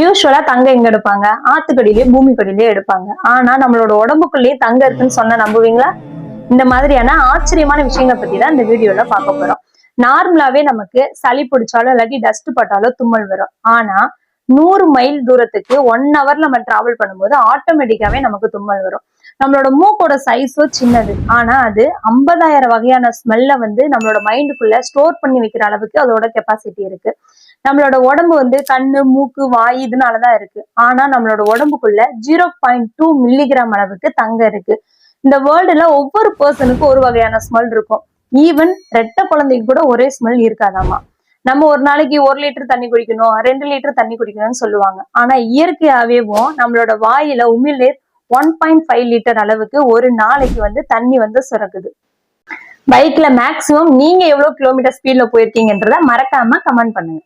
யூஸ்வலா தங்கம் எங்க எடுப்பாங்க? ஆத்துக்கடியிலேயே பூமிக்கடியிலேயே எடுப்பாங்க. ஆனா நம்மளோட உடம்புக்குள்ளேயே தங்கம் இருக்குன்னு சொன்னா நம்புவீங்களா? இந்த மாதிரியான ஆச்சரியமான விஷயங்களை பத்தி தான் இந்த வீடியோல பார்க்க போறோம். நார்மலாவே நமக்கு சளி பிடிச்சாலும் இல்லாட்டி டஸ்ட் பட்டாலோ தும்மல் வரும். ஆனா 100 மைல் தூரத்துக்கு 1 ஹவர்ல நம்ம டிராவல் பண்ணும்போது ஆட்டோமேட்டிக்காவே நமக்கு தும்மல் வரும். நம்மளோட மூக்கோட சைஸும் சின்னது. ஆனா அது 50,000 வகையான ஸ்மெல்ல நம்மளோட மைண்டுக்குள்ள ஸ்டோர் பண்ணி வைக்கிற அளவுக்கு அதோட கெப்பாசிட்டி இருக்கு. நம்மளோட உடம்பு கண்ணு, மூக்கு, வாய் இதனாலதான் இருக்கு. ஆனா நம்மளோட உடம்புக்குள்ள 0.2 மில்லிகிராம் அளவுக்கு தங்கம் இருக்கு. இந்த வேர்ல்டுல ஒவ்வொரு பர்சனுக்கும் ஒரு வகையான ஸ்மெல் இருக்கும். ஈவன் ரெட்ட குழந்தைக்கு கூட ஒரே ஸ்மெல் இருக்காதாமா. நம்ம ஒரு நாளைக்கு 1 லிட்டர் தண்ணி குடிக்கணும், 2 லிட்டர் தண்ணி குடிக்கணும்னு சொல்லுவாங்க. ஆனா இயற்கையாவேவும் நம்மளோட வாயில உமிழ்நீர் 1.5 லிட்டர் அளவுக்கு ஒரு நாளைக்கு தண்ணி சுரக்குது. பைக்ல மேக்சிமம் நீங்க எவ்வளவு கிலோமீட்டர் ஸ்பீட்ல போயிருக்கீங்கன்றத மறக்காம கமெண்ட் பண்ணுங்க.